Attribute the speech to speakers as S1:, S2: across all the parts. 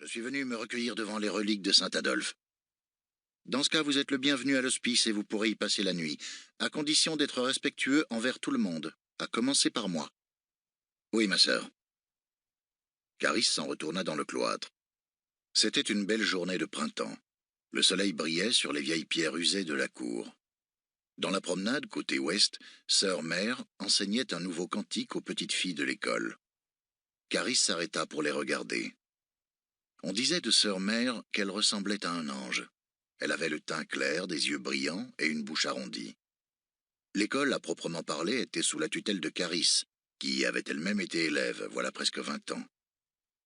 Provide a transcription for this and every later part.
S1: Je suis venu me recueillir devant les reliques de Saint-Adolphe. Dans ce cas, vous êtes le bienvenu à l'hospice et vous pourrez y passer la nuit, à condition d'être respectueux envers tout le monde, à commencer par moi. Oui, ma sœur. Clarisse s'en retourna dans le cloître. C'était une belle journée de printemps. Le soleil brillait sur les vieilles pierres usées de la cour. Dans la promenade, côté ouest, sœur Mère enseignait un nouveau cantique aux petites filles de l'école. Clarisse s'arrêta pour les regarder. On disait de sœur Mère qu'elle ressemblait à un ange. Elle avait le teint clair, des yeux brillants et une bouche arrondie. L'école, à proprement parler, était sous la tutelle de Clarisse, qui y avait elle-même été élève, voilà presque 20 ans.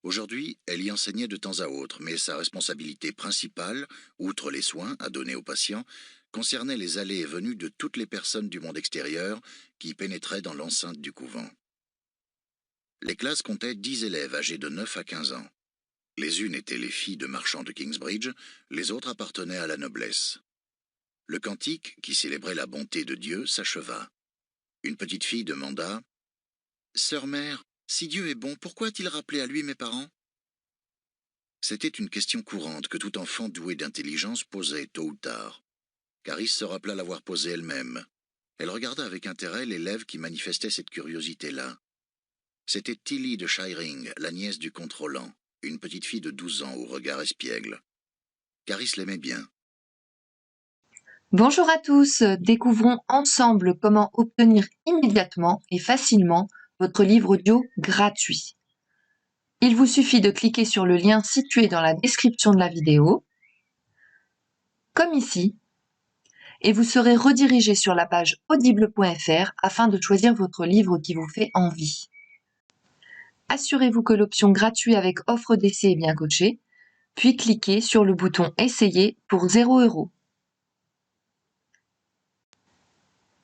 S1: Aujourd'hui, elle y enseignait de temps à autre, mais sa responsabilité principale, outre les soins à donner aux patients, concernait les allées et venues de toutes les personnes du monde extérieur qui pénétraient dans l'enceinte du couvent. Les classes comptaient 10 élèves âgés de 9 à 15 ans. Les unes étaient les filles de marchands de Kingsbridge, les autres appartenaient à la noblesse. Le cantique, qui célébrait la bonté de Dieu, s'acheva. Une petite fille demanda « Sœur Mère, si Dieu est bon, pourquoi a-t-il rappelé à lui mes parents ?» C'était une question courante que tout enfant doué d'intelligence posait tôt ou tard. Clarisse se rappela l'avoir posée elle-même. Elle regarda avec intérêt l'élève qui manifestait cette curiosité-là. C'était Tilly de Shiring, la nièce du comte Roland, une petite fille de 12 ans au regard espiègle. Clarisse l'aimait bien.
S2: Bonjour à tous, découvrons ensemble comment obtenir immédiatement et facilement votre livre audio gratuit. Il vous suffit de cliquer sur le lien situé dans la description de la vidéo, comme ici, et vous serez redirigé sur la page audible.fr afin de choisir votre livre qui vous fait envie. Assurez-vous que l'option gratuit avec offre d'essai est bien cochée, puis cliquez sur le bouton Essayer pour 0 €.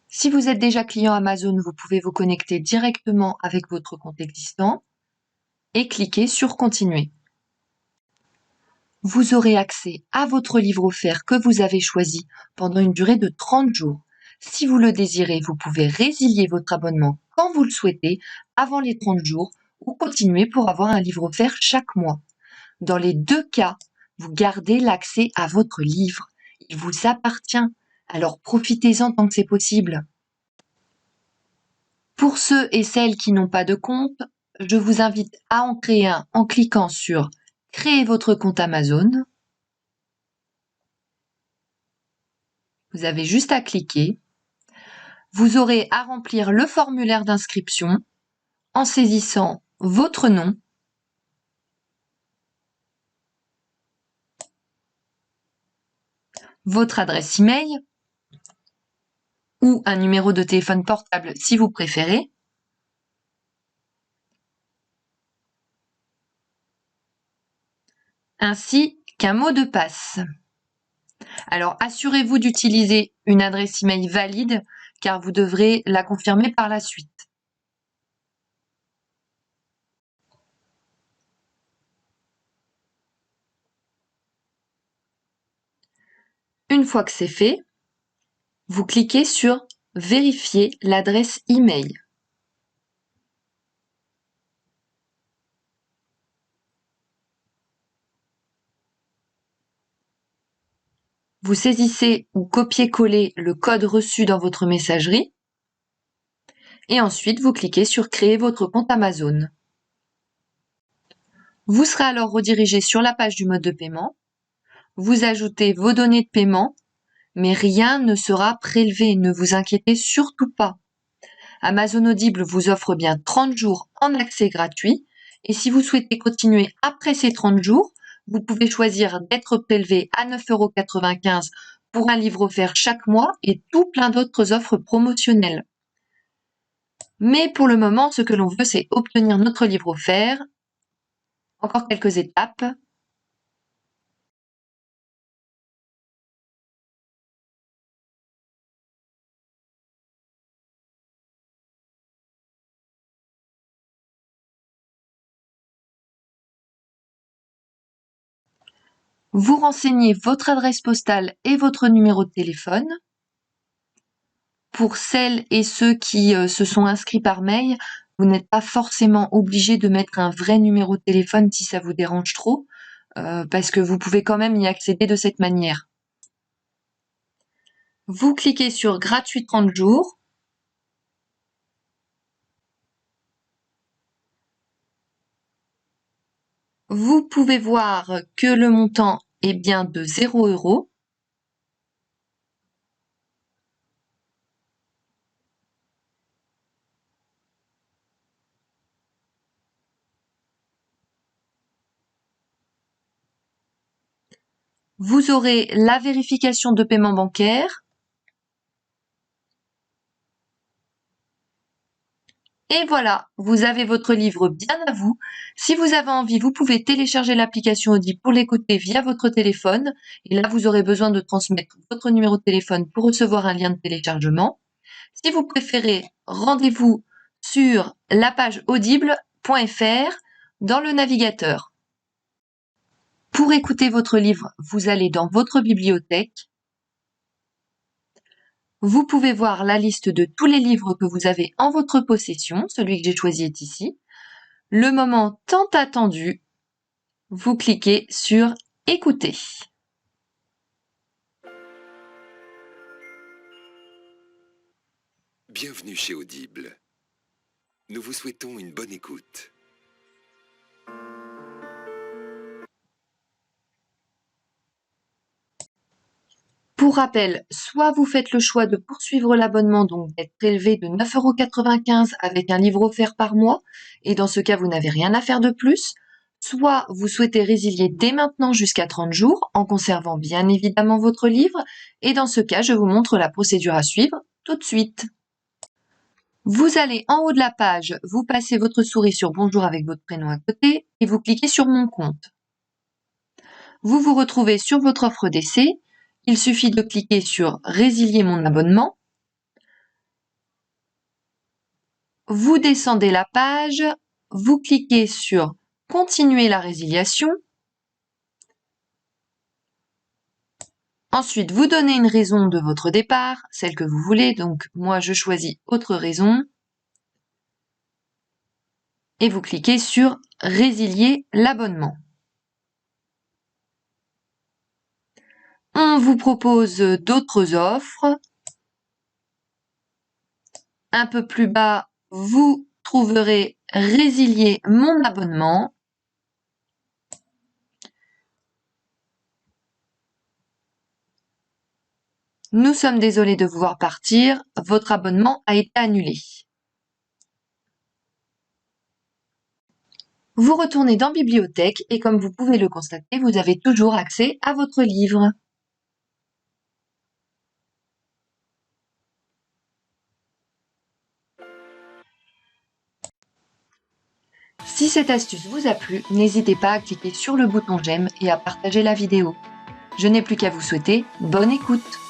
S2: Si vous êtes déjà client Amazon, vous pouvez vous connecter directement avec votre compte existant et cliquer sur Continuer. Vous aurez accès à votre livre offert que vous avez choisi pendant une durée de 30 jours. Si vous le désirez, vous pouvez résilier votre abonnement quand vous le souhaitez avant les 30 jours ou continuer pour avoir un livre offert chaque mois. Dans les deux cas, vous gardez l'accès à votre livre. Il vous appartient, alors profitez-en tant que c'est possible. Pour ceux et celles qui n'ont pas de compte, je vous invite à en créer un en cliquant sur « Créer votre compte Amazon ». Vous avez juste à cliquer. Vous aurez à remplir le formulaire d'inscription en saisissant votre nom, votre adresse email ou un numéro de téléphone portable si vous préférez. Ainsi qu'un mot de passe. Alors, assurez-vous d'utiliser une adresse email valide car vous devrez la confirmer par la suite. Une fois que c'est fait, vous cliquez sur « Vérifier l'adresse email ». Vous saisissez ou copiez-collez le code reçu dans votre messagerie et ensuite vous cliquez sur « Créer votre compte Amazon ». Vous serez alors redirigé sur la page du mode de paiement. Vous ajoutez vos données de paiement, mais rien ne sera prélevé, ne vous inquiétez surtout pas. Amazon Audible vous offre bien 30 jours en accès gratuit et si vous souhaitez continuer après ces 30 jours, vous pouvez choisir d'être prélevé à 9,95 € pour un livre offert chaque mois et tout plein d'autres offres promotionnelles. Mais pour le moment, ce que l'on veut, c'est obtenir notre livre offert. Encore quelques étapes. Vous renseignez votre adresse postale et votre numéro de téléphone. Pour celles et ceux qui se sont inscrits par mail, vous n'êtes pas forcément obligé de mettre un vrai numéro de téléphone si ça vous dérange trop. parce que vous pouvez quand même y accéder de cette manière. Vous cliquez sur gratuit 30 jours. Vous pouvez voir que le montant est bien de 0 €. Vous aurez la vérification de paiement bancaire. Et voilà, vous avez votre livre bien à vous. Si vous avez envie, vous pouvez télécharger l'application Audible pour l'écouter via votre téléphone. Et là, vous aurez besoin de transmettre votre numéro de téléphone pour recevoir un lien de téléchargement. Si vous préférez, rendez-vous sur la page audible.fr dans le navigateur. Pour écouter votre livre, vous allez dans votre bibliothèque. Vous pouvez voir la liste de tous les livres que vous avez en votre possession. Celui que j'ai choisi est ici. Le moment tant attendu, vous cliquez sur Écouter.
S3: Bienvenue chez Audible. Nous vous souhaitons une bonne écoute.
S2: Pour rappel, soit vous faites le choix de poursuivre l'abonnement, donc d'être prélevé de 9,95 € avec un livre offert par mois, et dans ce cas, vous n'avez rien à faire de plus, soit vous souhaitez résilier dès maintenant jusqu'à 30 jours, en conservant bien évidemment votre livre, et dans ce cas, je vous montre la procédure à suivre tout de suite. Vous allez en haut de la page, vous passez votre souris sur Bonjour avec votre prénom à côté, et vous cliquez sur Mon compte. Vous vous retrouvez sur votre offre d'essai. Il suffit de cliquer sur Résilier mon abonnement. Vous descendez la page, vous cliquez sur Continuer la résiliation. Ensuite, vous donnez une raison de votre départ, celle que vous voulez. Donc, moi, je choisis autre raison. Et vous cliquez sur Résilier l'abonnement. On vous propose d'autres offres. Un peu plus bas, vous trouverez Résilier mon abonnement. Nous sommes désolés de vous voir partir, votre abonnement a été annulé. Vous retournez dans Bibliothèque et comme vous pouvez le constater, vous avez toujours accès à votre livre. Si cette astuce vous a plu, n'hésitez pas à cliquer sur le bouton j'aime et à partager la vidéo. Je n'ai plus qu'à vous souhaiter bonne écoute.